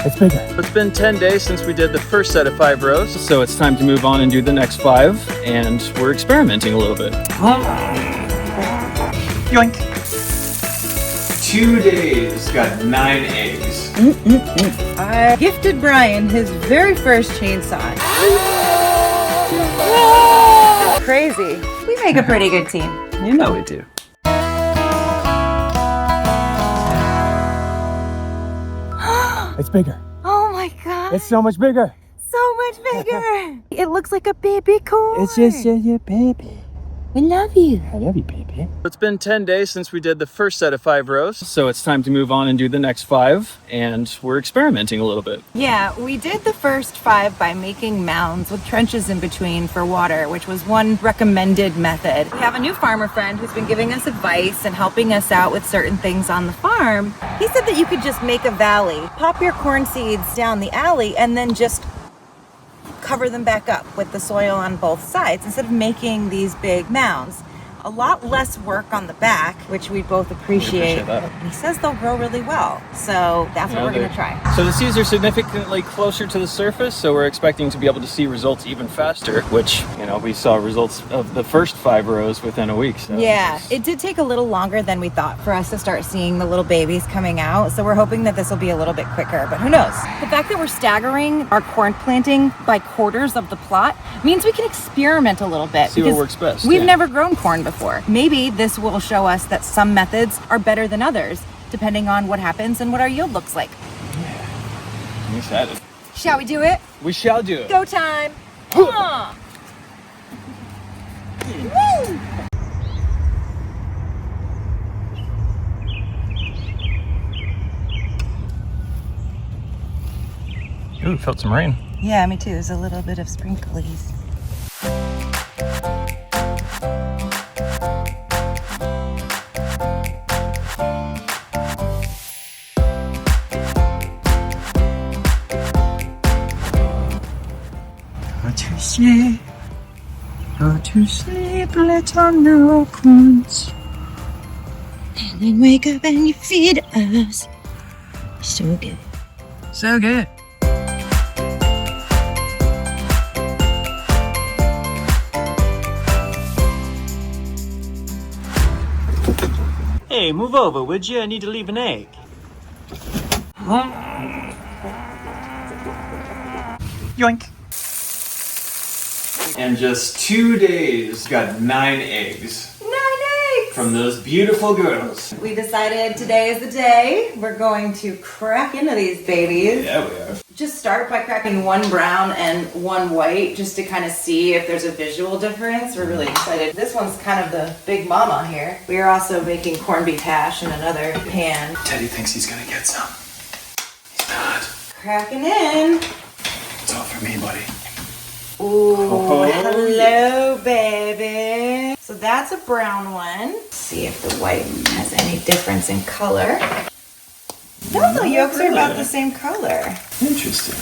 It's bigger. It's been 10 days since we did the first set of 5 rows, so it's time to move on and do the next 5, and we're experimenting a little bit. Yoink. 2 days, got 9 eggs. I gifted Brian his very first chainsaw. Crazy. We make a pretty good team. You know we do. It's bigger. Oh my god. It's so much bigger. so much bigger. It looks like a baby corn. It's just your baby. I love you. I love you, baby. It's been 10 days since we did the first set of 5 rows, so it's time to move on and do the next 5, and we're experimenting a little bit. Yeah, we did the first 5 by making mounds with trenches in between for water, which was one recommended method. We have a new farmer friend who's been giving us advice and helping us out with certain things on the farm. He said that you could just make a valley, pop your corn seeds down the alley, and then just cover them back up with the soil on both sides instead of making these big mounds. A lot less work on the back, which we both appreciate. And he says they'll grow really well. So that's what we're going to try. So the seeds are significantly closer to the surface, so we're expecting to be able to see results even faster, which, you know, we saw results of the first 5 rows within a week. So Yeah, it did take a little longer than we thought for us to start seeing the little babies coming out. So we're hoping that this will be a little bit quicker, but who knows? The fact that we're staggering our corn planting by quarters of the plot means we can experiment a little bit. See what because works best. We've yeah. never grown corn before. Maybe this will show us that some methods are better than others, depending on what happens and what our yield looks like. I'm excited. Shall we do it? We shall do it. Go time! Woo! Ooh, felt some rain. Yeah, me too. There's a little bit of sprinklies. Go to sleep, little newborns. And then wake up and you feed us. So good. So good. Hey, move over, would you? I need to leave an egg. Yoink. And just 2 days, got 9 eggs 9 eggs! from those beautiful girls. We decided today is the day. We're going to crack into these babies. Yeah, we are. Just start by cracking one brown and one white just to kind of see if there's a visual difference. We're really excited. This one's kind of the big mama here. We are also making corned beef hash in another pan. Teddy thinks he's gonna get some. He's not. Cracking in. It's all for me, buddy. Ooh, Oh, hello, baby. So that's a brown one. Let's see if the white has any difference in color. No, the yolks are about the same color. Interesting.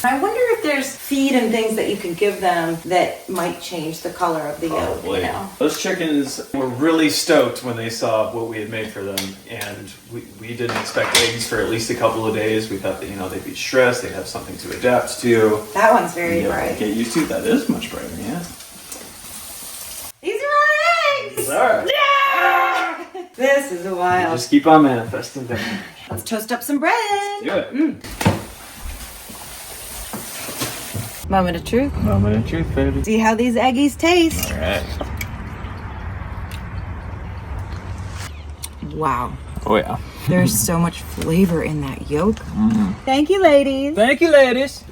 I wonder if there's feed and things that you can give them that might change the color of the yolk, you know? Those chickens were really stoked when they saw what we had made for them, and we didn't expect eggs for at least a couple of days. We thought that, you know, they'd be stressed, they'd have something to adapt to. That one's very Yeah, bright. get used to. That is much brighter, yeah. These are our eggs! Alright. Yeah! This is wild. Just keep on manifesting them. Let's toast up some bread. Do it. Moment of truth. Moment of truth, baby. See how these eggies taste. Alright. Wow. Oh, yeah. There's so much flavor in that yolk. Thank you, ladies. Thank you, ladies.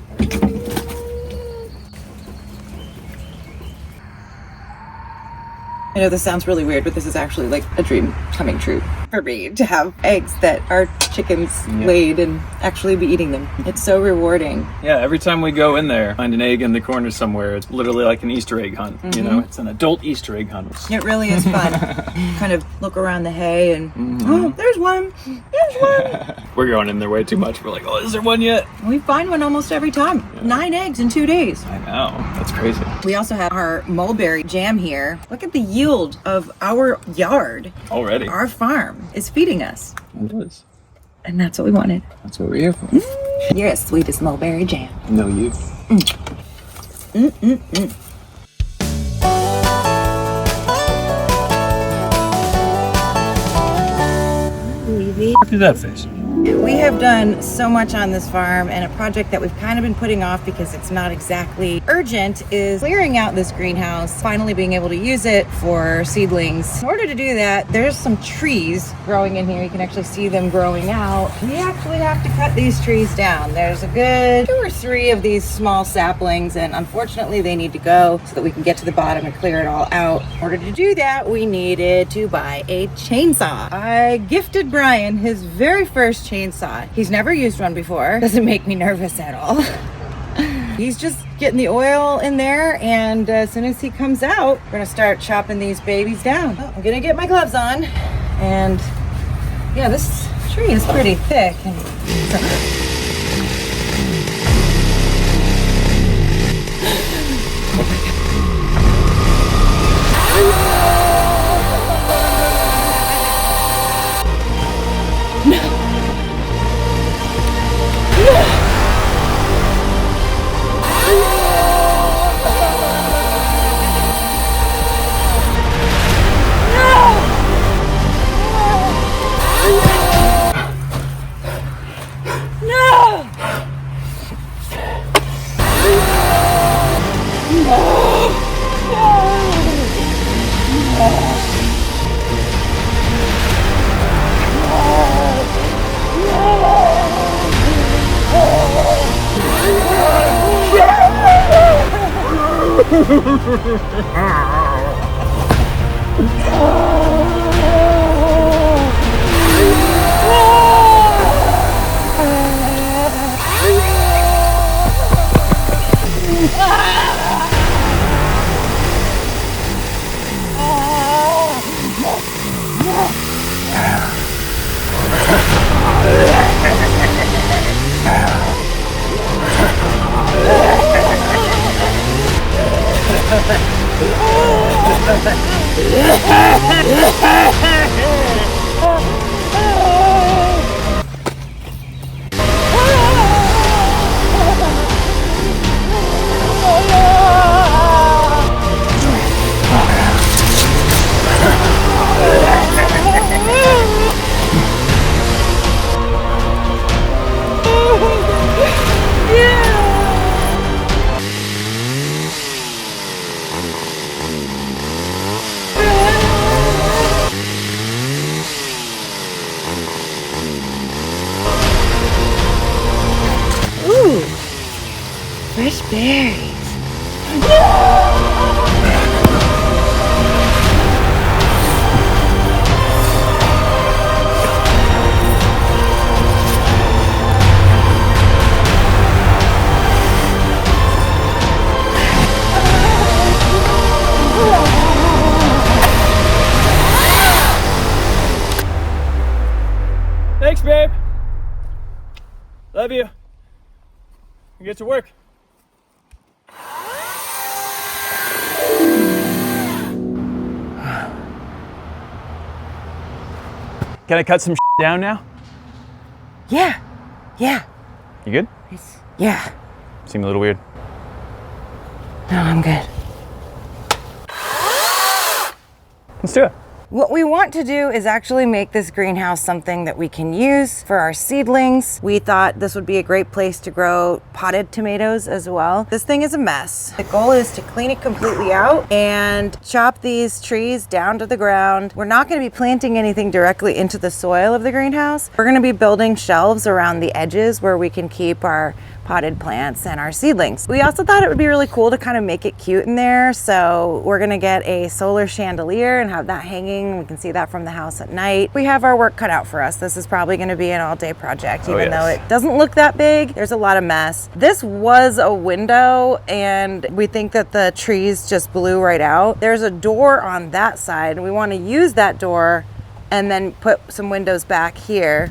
I know this sounds really weird, but this is actually like a dream coming true for me to have eggs that our chickens laid and actually be eating them. It's so rewarding. Yeah, every time we go in there, find an egg in the corner somewhere, it's literally like an Easter egg hunt. You know, it's an adult Easter egg hunt. It really is fun. Kind of look around the hay and, oh, there's one. There's one. We're going in there way too much. We're like, oh, is there one yet? We find one almost every time. 9 eggs in 2 days. I know. That's crazy. We also have our mulberry jam here. Look at the yield of our yard. Already. Our farm is feeding us. It is. And that's what we wanted. That's what we're here for. You're as sweet as mulberry jam. No, you. Look at that face. We have done so much on this farm, and a project that we've kind of been putting off because it's not exactly urgent is clearing out this greenhouse, finally being able to use it for seedlings. In order to do that, there's some trees growing in here. You can actually see them growing out. We actually have to cut these trees down. There's a good 2 or 3 of these small saplings, and unfortunately they need to go so that we can get to the bottom and clear it all out. In order to do that, we needed to buy a chainsaw. I gifted Brian his very first chainsaw. He's never used one before. Doesn't make me nervous at all. He's just getting the oil in there, and as soon as he comes out, we're gonna start chopping these babies down. Oh, I'm gonna get my gloves on, and yeah, this tree is pretty thick. And fresh berries. Thanks, babe. Love you. Get to work. Can I cut some down now? Yeah. You good? Yeah. Seem a little weird. No, I'm good. Let's do it. What we want to do is actually make this greenhouse something that we can use for our seedlings. We thought this would be a great place to grow potted tomatoes as well. This thing is a mess. The goal is to clean it completely out and chop these trees down to the ground. We're not going to be planting anything directly into the soil of the greenhouse. We're going to be building shelves around the edges where we can keep our potted plants and our seedlings. We also thought it would be really cool to kind of make it cute in there, so we're gonna get a solar chandelier and have that hanging. We can see that from the house at night. We have our work cut out for us. This is probably gonna be an all-day project, even though it doesn't look that big. There's a lot of mess. This was a window, and we think that the trees just blew right out. There's a door on that side, and we wanna use that door and then put some windows back here.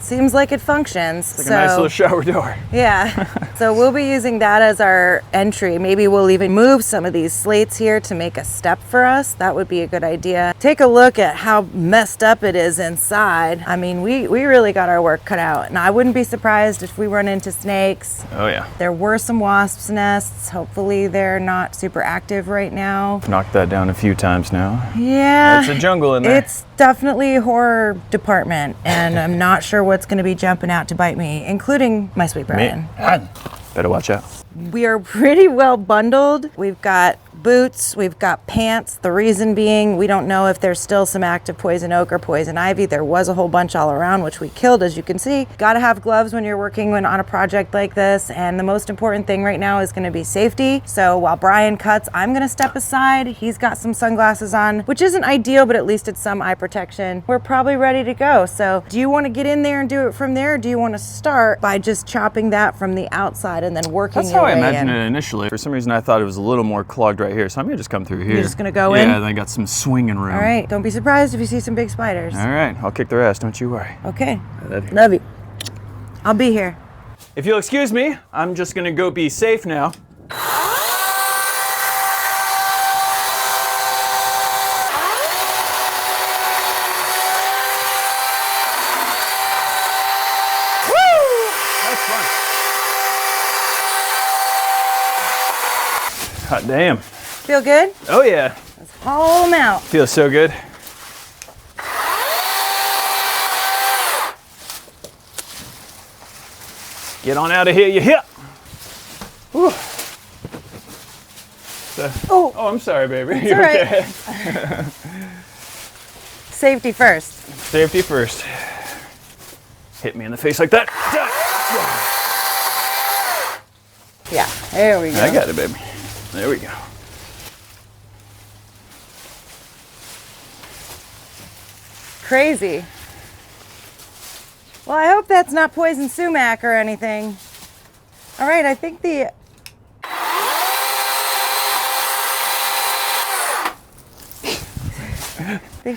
seems like it functions. Like a nice little shower door. Yeah. So we'll be using that as our entry. Maybe we'll even move some of these slates here to make a step for us. That would be a good idea. Take a look at how messed up it is inside. I mean, we really got our work cut out. And I wouldn't be surprised if we run into snakes. Oh yeah. There were some wasps nests. Hopefully they're not super active right now. Knocked that down a few times now. Yeah. It's a jungle in there. It's definitely a horror department, and I'm not sure what's going to be jumping out to bite me, including my sweet Brian. Better watch out. We are pretty well bundled. We've got boots, we've got pants. The reason being, we don't know if there's still some active poison oak or poison ivy. There was a whole bunch all around, which we killed, as you can see. Got to have gloves when you're working on a project like this, and the most important thing right now is going to be safety. So while Brian cuts, I'm going to step aside. He's got some sunglasses on, which isn't ideal, but at least it's some eye protection. We're probably ready to go. So do you want to get in there and do it from there, or do you want to start by just chopping that from the outside and then working That's your how I way imagined in? it initially. For some reason, I thought it was a little more clogged right here, so I'm gonna just come through here. You're just gonna go in? Yeah, then I got some swinging room. All right, don't be surprised if you see some big spiders. All right, I'll kick their ass, don't you worry. Okay, I love you. love you. I'll be here. If you'll excuse me, I'm just gonna go be safe now. Hot damn. Feel good? Oh yeah. Let's haul them out. Feels so good. Get on out of here, you hip. Whew. Oh, I'm sorry, baby. It's You all right. okay? Safety first. Safety first. Hit me in the face like that. Yeah, there we go. I got it, baby. There we go. Crazy. Well, I hope that's not poison sumac or anything. All right, I think the...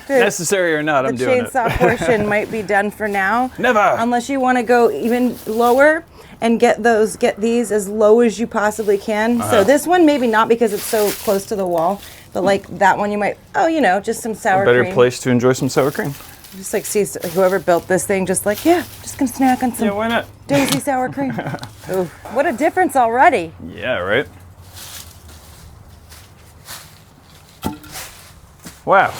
Necessary or not, the I'm doing it. chainsaw portion might be done for now. Never. Unless you want to go even lower and get these as low as you possibly can. So this one, maybe not because it's so close to the wall, but like that one you might, just some sour Better cream. place to enjoy some sour cream. Just like see whoever built this thing, just like, just gonna snack on some Yeah, why not? Daisy sour cream. Ooh, what a difference already. Yeah, right? Wow.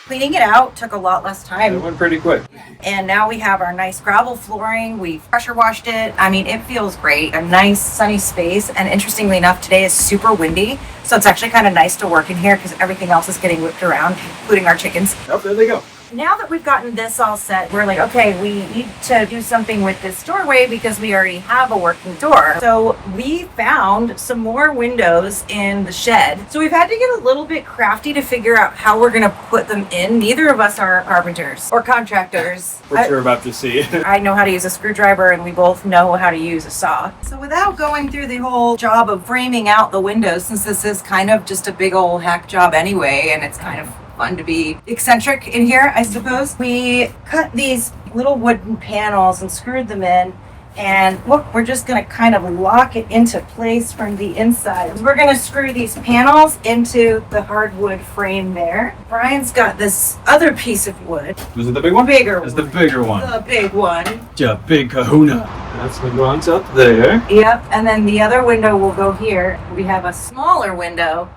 Cleaning it out took a lot less time. It went pretty quick. And now we have our nice gravel flooring. We've pressure washed it. I mean, it feels great. A nice sunny space. And interestingly enough, today is super windy. So it's actually kind of nice to work in here because everything else is getting whipped around, including our chickens. Oh, there they go. Now that we've gotten this all set, we're like, okay, we need to do something with this doorway because we already have a working door. So we found some more windows in the shed. So we've had to get a little bit crafty to figure out how we're gonna put them in. Neither of us are carpenters or contractors. Which you're about to see. I know how to use a screwdriver and we both know how to use a saw. So without going through the whole job of framing out the windows, since this is kind of just a big old hack job anyway, and it's kind of fun to be eccentric in here, I suppose. We cut these little wooden panels and screwed them in. And look, we're just gonna kind of lock it into place from the inside. We're gonna screw these panels into the hardwood frame there. Brian's got this other piece of wood. Was it the big one? Bigger It's one. the bigger one. The big one. Yeah, big kahuna. That's the ones up there. Yep, and then the other window will go here. We have a smaller window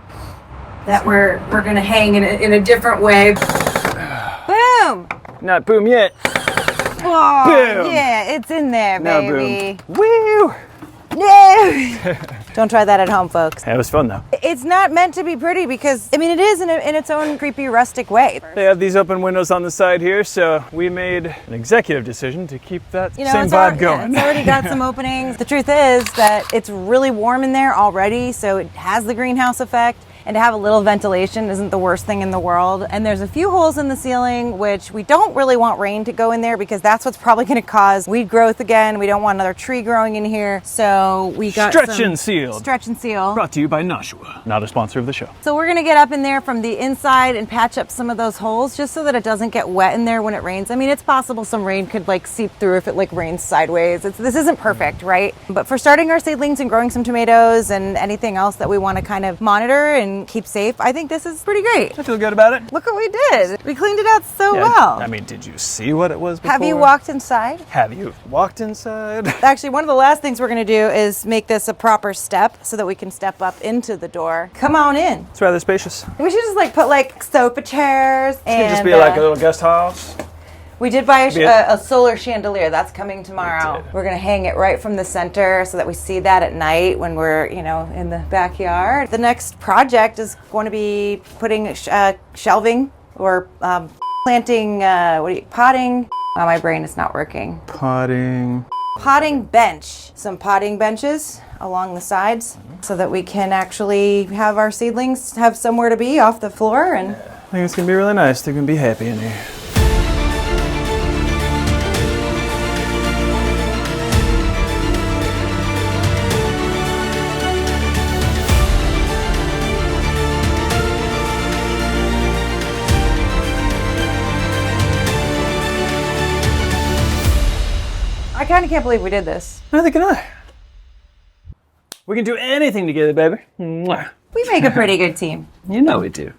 that we're gonna hang in a different way. Boom! Not boom yet. Oh, Boom. yeah, it's in there, Now baby. boom. Woo! No! Don't try that at home, folks. That was fun though. It's not meant to be pretty because, I mean, it is in its own creepy, rustic way. They have these open windows on the side here, so we made an executive decision to keep that same vibe going. It's already got some openings. The truth is that it's really warm in there already, so it has the greenhouse effect. And to have a little ventilation isn't the worst thing in the world. And there's a few holes in the ceiling, which we don't really want rain to go in there because that's what's probably gonna cause weed growth again. We don't want another tree growing in here. So we got Stretch and Sealed. Stretch and Seal. Brought to you by Nashua. Not a sponsor of the show. So we're gonna get up in there from the inside and patch up some of those holes just so that it doesn't get wet in there when it rains. I mean, it's possible some rain could like seep through if it like rains sideways. This isn't perfect, right? But for starting our seedlings and growing some tomatoes and anything else that we wanna kind of monitor and keep safe, I think this is pretty great. I feel good about it. Look what we did. We cleaned it out so Yeah, well. I mean, did you see what it was before? Have you walked inside? Have you walked inside? Actually, one of the last things we're gonna do is make this a proper step so that we can step up into the door. Come on in. It's rather spacious. We should just like put like sofa chairs and It could just be like a little guest house. we did buy Be a solar chandelier. That's coming tomorrow. We did. We're gonna hang it right from the center so that we see that at night when we're, you know, in the backyard. The next project is going to be putting shelving or planting. Potting? Oh, my brain is not working. Potting. Potting bench. Some potting benches along the sides so that we can actually have our seedlings have somewhere to be off the floor and. I think it's gonna be really nice. They're gonna be happy in here. I kind of can't believe we did this. Neither can I. We can do anything together, baby. Mwah. We make a pretty good team. You know we do.